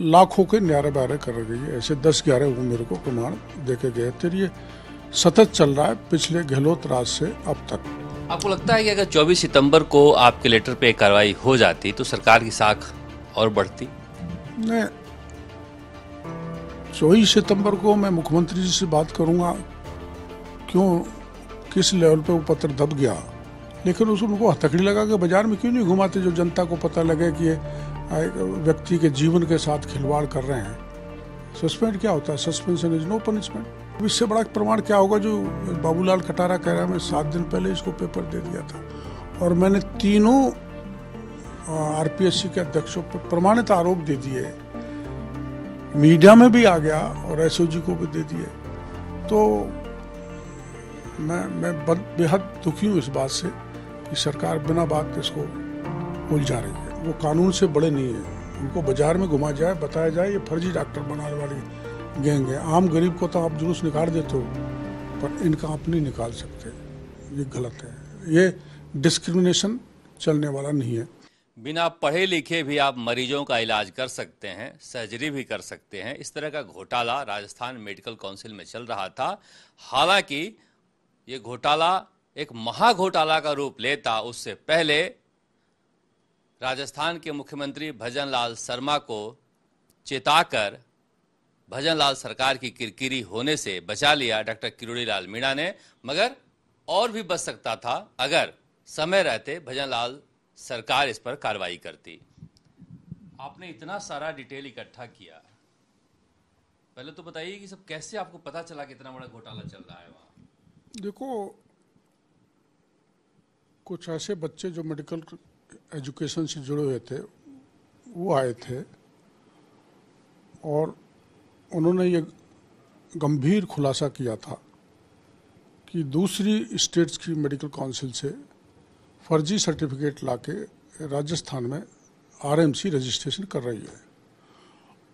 लाखों के न्यारे बारे कर रही है। ऐसे 10-11 वो मेरे को प्रमाण देके गए थे। ये सतत चल रहा है पिछले गहलोत राज से अब तक। आपको लगता है कि अगर 24 सितंबर को आपके लेटर पे कार्रवाई हो जाती तो सरकार की साख और बढ़ती? नहीं, 24 सितंबर को मैं मुख्यमंत्री जी से बात करूंगा क्यों, किस लेवल पे वो पत्र दब गया, लेकिन उनको हथकड़ी लगा के बाजार में क्यों नहीं घुमाते जो जनता को पता लगे कि ये व्यक्ति के जीवन के साथ खिलवाड़ कर रहे हैं। सस्पेंड क्या होता है? Suspension is no punishment. इससे बड़ा प्रमाण क्या होगा जो बाबूलाल खटारा कह रहा है, मैं 7 दिन पहले इसको पेपर दे दिया था और मैंने तीनों आरपीएससी के अध्यक्षों पर प्रमाणित आरोप दे दिए, मीडिया में भी आ गया और एसओजी को भी दे दिए। तो मैं बेहद दुखी हूँ इस बात से कि सरकार बिना बात इसको उलझा रही है। वो कानून से बड़े नहीं है, उनको बाजार में घुमा जाए, बताया जाए ये फर्जी डॉक्टर बनाने वाली गैंग है। आम गरीब को तो आप जुलूस निकाल देते हो, पर इनका आप नहीं निकाल सकते, ये गलत है। ये डिस्क्रिमिनेशन चलने वाला नहीं है। बिना पढ़े लिखे भी आप मरीजों का इलाज कर सकते हैं, सर्जरी भी कर सकते हैं। इस तरह का घोटाला राजस्थान मेडिकल काउंसिल में चल रहा था। हालांकि ये घोटाला एक महाघोटाला का रूप लेता उससे पहले राजस्थान के मुख्यमंत्री भजनलाल शर्मा को चेताकर भजनलाल सरकार की किरकिरी होने से बचा लिया डॉक्टर किरोड़ीलाल मीणा ने। मगर और भी बच सकता था अगर समय रहते भजनलाल सरकार इस पर कार्रवाई करती। आपने इतना सारा डिटेल इकट्ठा किया, पहले तो बताइए कि सब कैसे आपको पता चला कि इतना बड़ा घोटाला चल रहा है वहां? देखो, कुछ ऐसे बच्चे जो मेडिकल एजुकेशन से जुड़े हुए थे वो आए थे और उन्होंने ये गंभीर खुलासा किया था कि दूसरी स्टेट्स की मेडिकल काउंसिल से फर्जी सर्टिफिकेट लाके राजस्थान में आरएमसी रजिस्ट्रेशन कर रही है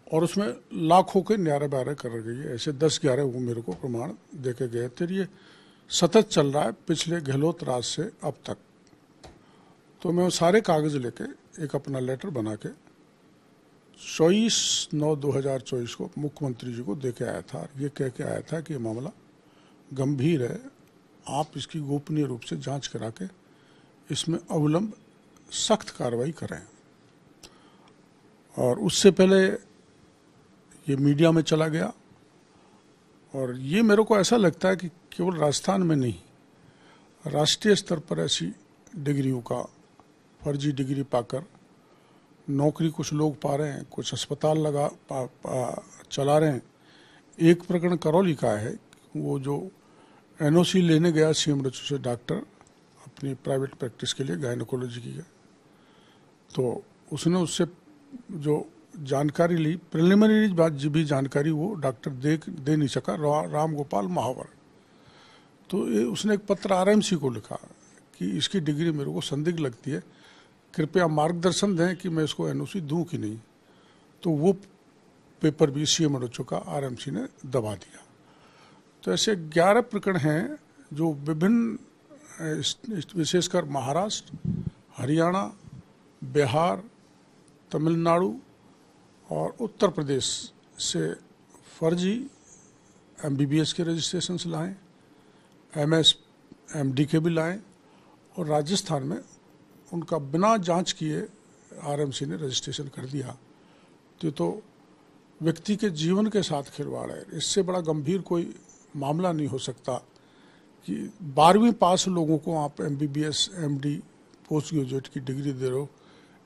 और उसमें लाखों के न्यारे बारे कर रही है। ऐसे 10-11 वो मेरे को प्रमाण देके गए थे। ये सतत चल रहा है पिछले गहलोत राज से अब तक। तो मैं वो सारे कागज लेके एक अपना लेटर बना के 24/9/2024 को मुख्यमंत्री जी को देके आया था। ये कह के आया था कि ये मामला गंभीर है, आप इसकी गोपनीय रूप से जांच करा के इसमें अविलंब सख्त कार्रवाई करें। और उससे पहले ये मीडिया में चला गया और ये मेरे को ऐसा लगता है कि केवल राजस्थान में नहीं, राष्ट्रीय स्तर पर ऐसी डिग्रियों का फर्जी डिग्री पाकर नौकरी कुछ लोग पा रहे हैं, कुछ अस्पताल चला रहे हैं। एक प्रकरण करौली का है, वो जो एनओसी लेने गया सीएमएचओ से डॉक्टर अपनी प्राइवेट प्रैक्टिस के लिए गायनेकोलॉजी की है, तो उसने उससे जो जानकारी ली, प्रिलिमिनरी भी जानकारी वो डॉक्टर दे नहीं सका, राम गोपाल महावर। तो ये उसने एक पत्र आरएमसी को लिखा कि इसकी डिग्री मेरे को संदिग्ध लगती है, कृपया मार्गदर्शन दें कि मैं इसको एनओसी दूं कि नहीं। तो वो पेपर भी सीएमएचओ का आरएमसी ने दबा दिया। तो ऐसे 11 प्रकरण हैं जो विभिन्न, विशेषकर महाराष्ट्र, हरियाणा, बिहार, तमिलनाडु और उत्तर प्रदेश से फर्जी एमबीबीएस के रजिस्ट्रेशन लाएं, एमएस एमडी के भी लाएं और राजस्थान में उनका बिना जांच किए आरएमसी ने रजिस्ट्रेशन कर दिया। तो व्यक्ति के जीवन के साथ खिलवाड़ है। इससे बड़ा गंभीर कोई मामला नहीं हो सकता कि 12वीं पास लोगों को आप एमबीबीएस, एमडी, पोस्ट ग्रेजुएट की डिग्री दे रहे हो,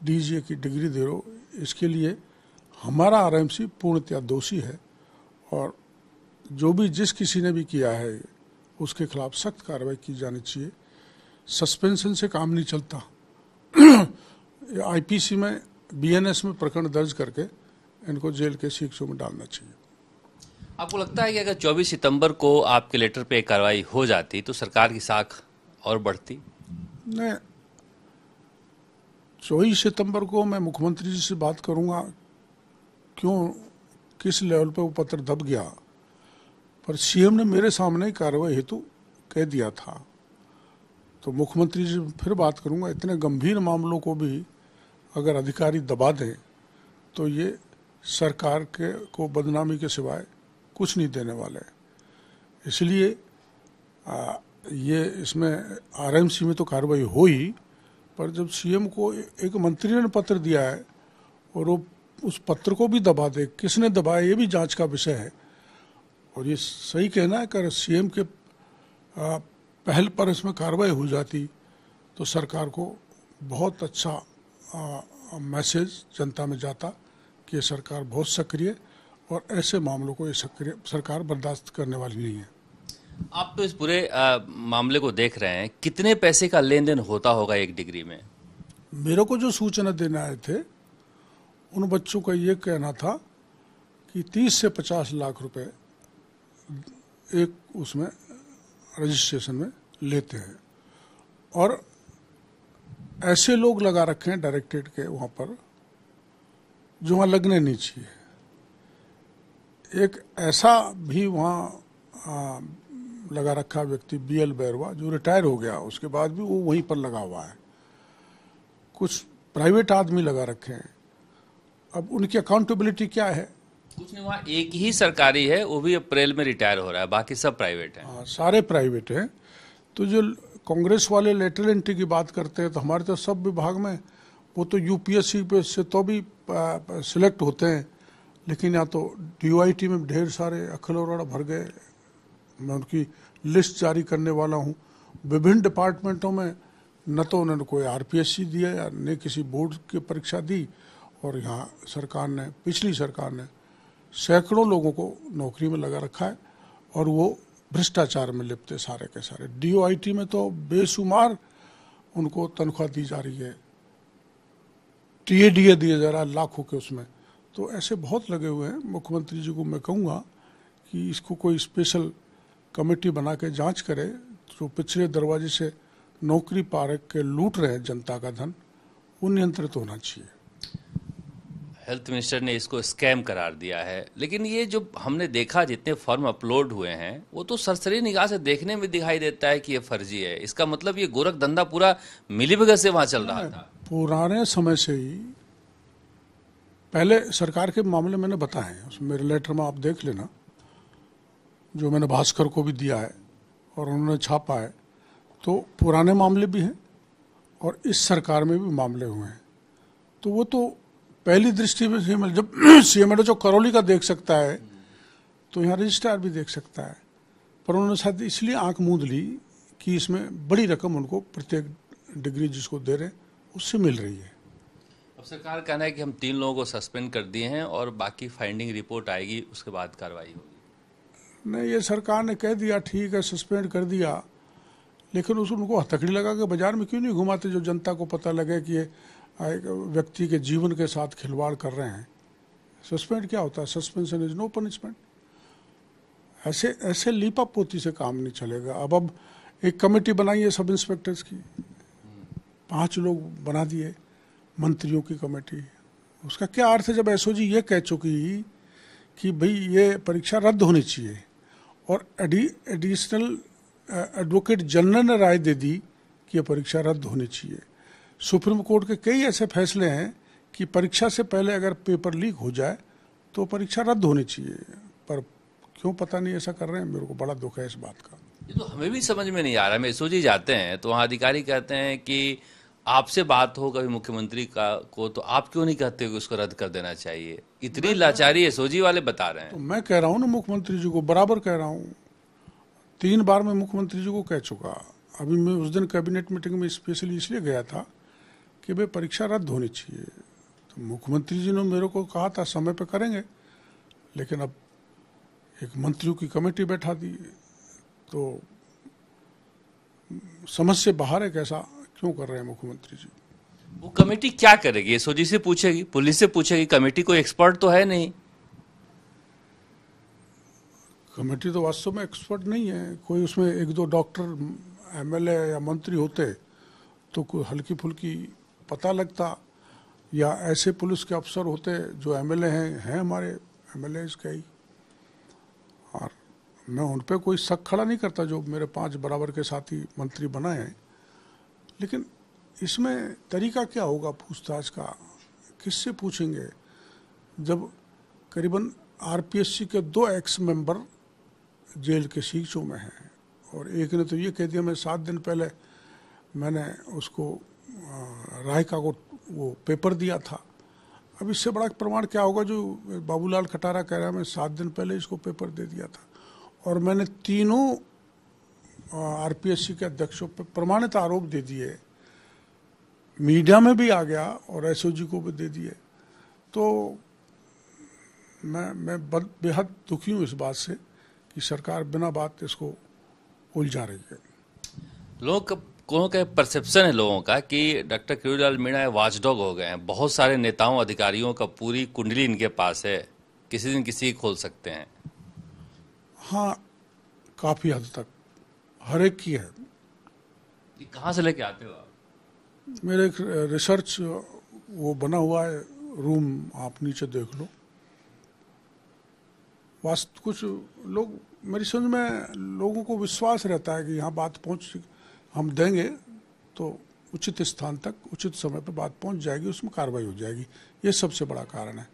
डीजीए की डिग्री दे रहे हो। इसके लिए हमारा आरएमसी पूर्णतया दोषी है और जो भी जिस किसी ने भी किया है उसके खिलाफ सख्त कार्रवाई की जानी चाहिए। सस्पेंशन से काम नहीं चलता। आईपीसी में, बीएनएस में प्रकरण दर्ज करके इनको जेल के शिक्षों में डालना चाहिए। आपको लगता है कि अगर 24 सितंबर को आपके लेटर पे कार्रवाई हो जाती तो सरकार की साख और बढ़ती? नहीं, 24 सितंबर को मैं मुख्यमंत्री जी से बात करूंगा क्यों, किस लेवल पे वो पत्र दब गया, पर सीएम ने मेरे सामने ही कार्रवाई हेतु कह दिया था। तो मुख्यमंत्री जी फिर बात करूंगा। इतने गंभीर मामलों को भी अगर अधिकारी दबा दें तो ये सरकार के को बदनामी के सिवाय कुछ नहीं देने वाले। इसलिए ये इसमें आरएमसी में तो कार्रवाई हुई, पर जब सीएम को एक मंत्री ने पत्र दिया है और वो उस पत्र को भी दबा दे, किसने दबाया ये भी जांच का विषय है। और ये सही कहना है कि सीएम के पहल पर इसमें कार्रवाई हो जाती तो सरकार को बहुत अच्छा मैसेज जनता में जाता कि ये सरकार बहुत सक्रिय, और ऐसे मामलों को ये सक्रिय सरकार बर्दाश्त करने वाली नहीं है। आप तो इस पूरे मामले को देख रहे हैं, कितने पैसे का लेन देन होता होगा एक डिग्री में? मेरे को जो सूचना देने आए थे उन बच्चों का ये कहना था कि 30 से 50 लाख रुपए एक उसमें रजिस्ट्रेशन में लेते हैं, और ऐसे लोग लगा रखे हैं डायरेक्टरेट के वहाँ पर जो वहाँ लगने नहीं चाहिए। एक ऐसा भी वहाँ लगा रखा व्यक्ति बीएल बैरवा जो रिटायर हो गया, उसके बाद भी वो वहीं पर लगा हुआ है। कुछ प्राइवेट आदमी लगा रखे हैं। अब उनकी अकाउंटेबिलिटी क्या है? कुछ नहीं, वहाँ एक ही सरकारी है, वो भी अप्रैल में रिटायर हो रहा है, बाकी सब प्राइवेट है। हाँ, सारे प्राइवेट हैं। तो जो कांग्रेस वाले लेटरल एंट्री की बात करते हैं, तो हमारे तो सब विभाग में वो तो यूपीएससी पे से तो भी सिलेक्ट होते हैं, लेकिन यहाँ तो डीओआईटी में ढेर सारे अखिल अरोड़ा भर गए। मैं उनकी लिस्ट जारी करने वाला हूँ। विभिन्न डिपार्टमेंटों में न तो उन्होंने कोई आरपीएससी दिया या न किसी बोर्ड की परीक्षा दी, और यहाँ सरकार ने, पिछली सरकार ने सैकड़ों लोगों को नौकरी में लगा रखा है, और वो भ्रष्टाचार में लिप्त है सारे के सारे। डीओआईटी में तो बेशुमार उनको तनख्वाह दी जा रही है, टीएडीए दिया जा रहा है लाखों के उसमें। तो ऐसे बहुत लगे हुए हैं। मुख्यमंत्री जी को मैं कहूँगा कि इसको कोई स्पेशल कमेटी बना के जांच करे, जो पिछले दरवाजे से नौकरी पा के लूट रहे हैं जनता का धन, वो नियंत्रित होना चाहिए। हेल्थ मिनिस्टर ने इसको स्कैम करार दिया है, लेकिन ये जो हमने देखा जितने फॉर्म अपलोड हुए हैं वो तो सरसरी निगाह से देखने में दिखाई देता है कि ये फर्जी है। इसका मतलब ये गोरख धंधा पूरा मिलीभगत से वहां चल रहा था। पुराने समय से ही, पहले सरकार के मामले मैंने बताए हैं, उसमें मेरे लेटर में आप देख लेना, जो मैंने भास्कर को भी दिया है और उन्होंने छापा है। तो पुराने मामले भी हैं और इस सरकार में भी मामले हुए हैं। तो वो तो पहली दृष्टि में जब सीएमएडओ जो करौली का देख सकता है तो यहाँ रजिस्ट्रार भी देख सकता है, पर उन्होंने शायद इसलिए आंख मूंद ली कि इसमें बड़ी रकम उनको प्रत्येक डिग्री जिसको दे रहे उससे मिल रही है। अब सरकार कहना है कि हम 3 लोगों को सस्पेंड कर दिए हैं और बाकी फाइंडिंग रिपोर्ट आएगी, उसके बाद कार्रवाई होगी। नहीं, ये सरकार ने कह दिया ठीक है सस्पेंड कर दिया, लेकिन उनको हथकड़ी लगा के बाजार में क्यों नहीं घुमाते, जो जनता को पता लगे कि ये व्यक्ति के जीवन के साथ खिलवाड़ कर रहे हैं। सस्पेंड क्या होता है? Suspension is no punishment. ऐसे लीपा पोती से काम नहीं चलेगा। अब एक कमेटी बनाई है सब इंस्पेक्टर्स की, 5 लोग बना दिए मंत्रियों की कमेटी। उसका क्या अर्थ है जब एसओजी ये कह चुकी कि भाई ये परीक्षा रद्द होनी चाहिए, और एडिशनल एडवोकेट जनरल ने राय दे दी कि ये परीक्षा रद्द होनी चाहिए। सुप्रीम कोर्ट के कई ऐसे फैसले हैं कि परीक्षा से पहले अगर पेपर लीक हो जाए तो परीक्षा रद्द होनी चाहिए, पर क्यों पता नहीं ऐसा कर रहे हैं। मेरे को बड़ा दुख है इस बात का। ये तो हमें भी समझ में नहीं आ रहा। हम एसओजी जाते हैं तो वहाँ अधिकारी कहते हैं कि आपसे बात हो कभी मुख्यमंत्री को, तो आप क्यों नहीं कहते कि उसको रद्द कर देना चाहिए? इतनी लाचारी एसओजी वाले बता रहे हैं। तो मैं कह रहा हूँ ना मुख्यमंत्री जी को, बराबर कह रहा हूँ। 3 बार मैं मुख्यमंत्री जी को कह चुका। अभी मैं उस दिन कैबिनेट मीटिंग में स्पेशली इसलिए गया था कि भाई परीक्षा रद्द होनी चाहिए। तो मुख्यमंत्री जी ने मेरे को कहा था समय पे करेंगे, लेकिन अब एक मंत्रियों की कमेटी बैठा दी तो समझ से बाहर है। कैसा क्यों कर रहे हैं मुख्यमंत्री जी? वो कमेटी क्या करेगी? एसओजी से पूछेगी, पुलिस से पूछेगी? कमेटी कोई एक्सपर्ट तो है नहीं। कमेटी तो वास्तव में एक्सपर्ट नहीं है कोई। उसमें 1-2 डॉक्टर एमएलए या मंत्री होते तो कोई हल्की फुल्की पता लगता, या ऐसे पुलिस के अफसर होते जो एमएलए हैं हमारे एमएलए कई। और मैं उन पे कोई शक खड़ा नहीं करता जो मेरे 5 बराबर के साथी मंत्री बनाए हैं, लेकिन इसमें तरीका क्या होगा पूछताछ का? किससे पूछेंगे? जब करीबन आरपीएससी के 2 एक्स मेंबर जेल के सीचों में हैं, और एक ने तो ये कह दिया मैं 7 दिन पहले मैंने उसको रायका को वो पेपर दिया था। अब इससे बड़ा प्रमाण क्या होगा जो बाबूलाल खटारा कह रहा है मैं 7 दिन पहले इसको पेपर दे दिया था, और मैंने तीनों आरपीएससी के अध्यक्षों पर प्रमाणित आरोप दे दिए, मीडिया में भी आ गया और एसओजी को भी दे दिए। तो मैं बेहद दुखी हूँ इस बात से कि सरकार बिना बात इसको उलझा रही है। लोगों का परसेप्शन है लोगों का कि डॉक्टर किरोड़ीलाल मीणा वॉचडॉग हो गए हैं। बहुत सारे नेताओं अधिकारियों का पूरी कुंडली इनके पास है, किसी दिन किसी की खोल सकते हैं। हाँ, काफी हद तक हर एक की है। ये कहाँ से लेके आते हो आप? मेरे एक रिसर्च वो बना हुआ है रूम, आप नीचे देख लो। वास्तव कुछ लोग मेरी समझ में लोगों को विश्वास रहता है कि यहाँ बात पहुँच हम देंगे तो उचित स्थान तक उचित समय पर बात पहुँच जाएगी, उसमें कार्रवाई हो जाएगी। ये सबसे बड़ा कारण है।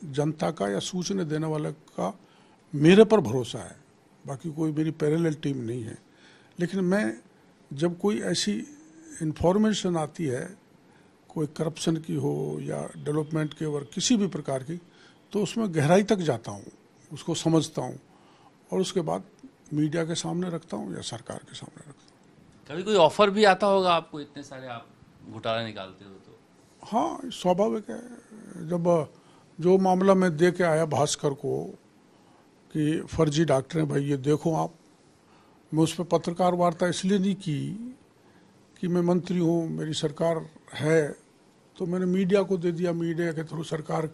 जनता का या सूचना देने वाले का मेरे पर भरोसा है, बाकी कोई मेरी पैरेलल टीम नहीं है। लेकिन मैं जब कोई ऐसी इंफॉर्मेशन आती है, कोई करप्शन की हो या डेवलपमेंट के और किसी भी प्रकार की, तो उसमें गहराई तक जाता हूँ, उसको समझता हूँ और उसके बाद मीडिया के सामने रखता हूँ या सरकार के सामने रखता हूँ। कभी कोई ऑफर भी आता होगा आपको, इतने सारे आप घोटाला निकालते हो तो? हाँ, स्वाभाविक है। जब जो मामला मैं दे के आया भास्कर को कि फर्जी डॉक्टर हैं भाई ये देखो आप, मैं उस पर पत्रकार वार्ता इसलिए नहीं की कि मैं मंत्री हूँ, मेरी सरकार है, तो मैंने मीडिया को दे दिया, मीडिया के थ्रू सरकार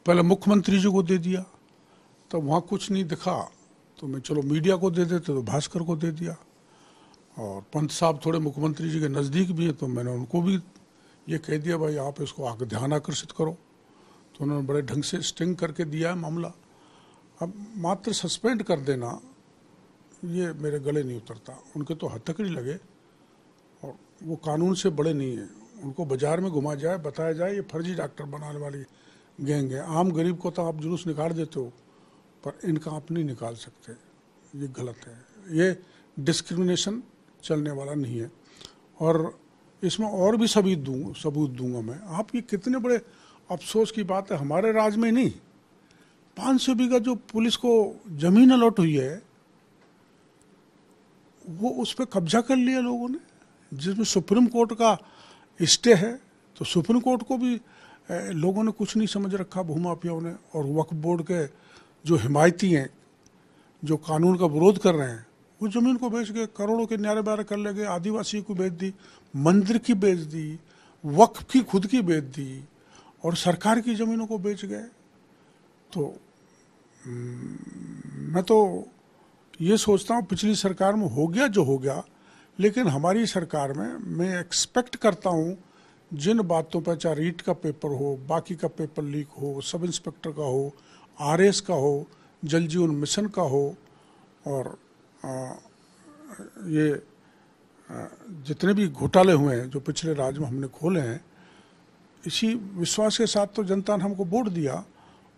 पहले मुख्यमंत्री जी को दे दिया, तब वहाँ कुछ नहीं दिखा तो मैं चलो मीडिया को दे देते, तो भास्कर को दे दिया। और पंत साहब थोड़े मुख्यमंत्री जी के नज़दीक भी हैं, तो मैंने उनको भी ये कह दिया भाई आप इसको आगे ध्यान आकर्षित करो, तो उन्होंने बड़े ढंग से स्टिंग करके दिया है मामला। अब मात्र सस्पेंड कर देना ये मेरे गले नहीं उतरता। उनके तो हथकड़ी लगे और वो कानून से बड़े नहीं है, उनको बाजार में घुमा जाए, बताया जाए ये फर्जी डॉक्टर बनाने वाली गैंग है। आम गरीब को तो आप जुलूस निकाल देते हो, पर इनका आप नहीं निकाल सकते, ये गलत है। ये डिस्क्रिमिनेशन चलने वाला नहीं है। और इसमें और भी सबूत दूंगा मैं। आप ये कितने बड़े अफसोस की बात है, हमारे राज में नहीं 500 बीघा जो पुलिस को जमीन अलॉट हुई है वो उस पर कब्जा कर लिया लोगों ने, जिसमें सुप्रीम कोर्ट का स्टे है। तो सुप्रीम कोर्ट को भी लोगों ने कुछ नहीं समझ रखा, भूमाफियाओं ने। और वक्फ बोर्ड के जो हिमायती हैं, जो कानून का विरोध कर रहे हैं, वो जमीन को बेच के करोड़ों के न्यारे ब्यारे कर ले गए। आदिवासी को बेच दी, मंदिर की बेच दी, वक्फ की खुद की बेच दी, और सरकार की जमीनों को बेच गए। तो मैं तो ये सोचता हूँ पिछली सरकार में हो गया जो हो गया, लेकिन हमारी सरकार में मैं एक्सपेक्ट करता हूँ जिन बातों पर, चाहे रीट का पेपर हो, बाकी का पेपर लीक हो, सब इंस्पेक्टर का हो, आरएस का हो, जल जीवन मिशन का हो, और ये जितने भी घोटाले हुए हैं जो पिछले राज्य में हमने खोले हैं, इसी विश्वास के साथ तो जनता ने हमको वोट दिया,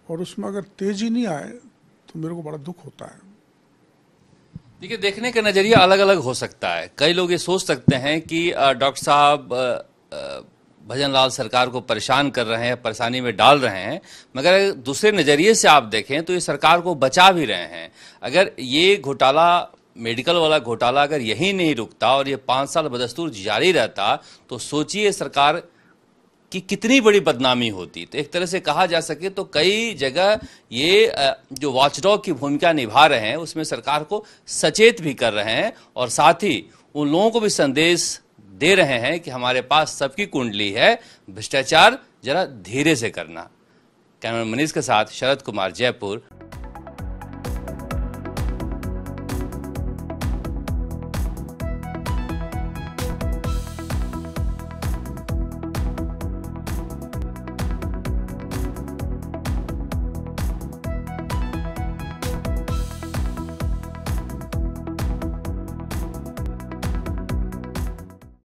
और उसमें अगर तेजी नहीं आए तो मेरे को बड़ा दुख होता है। देखिए, देखने का नजरिया अलग अलग हो सकता है। कई लोग ये सोच सकते हैं कि डॉक्टर साहब भजनलाल सरकार को परेशान कर रहे हैं, परेशानी में डाल रहे हैं, मगर दूसरे नजरिए से आप देखें तो ये सरकार को बचा भी रहे हैं। अगर ये घोटाला, मेडिकल वाला घोटाला अगर यही नहीं रुकता और ये 5 साल बदस्तूर जारी रहता, तो सोचिए सरकार की कितनी बड़ी बदनामी होती। तो एक तरह से कहा जा सके तो कई जगह ये जो वॉचडॉग की भूमिका निभा रहे हैं उसमें सरकार को सचेत भी कर रहे हैं, और साथ ही उन लोगों को भी संदेश दे रहे हैं कि हमारे पास सबकी कुंडली है, भ्रष्टाचार जरा धीरे से करना। कैमरा मनीष के साथ शरद कुमार, जयपुर।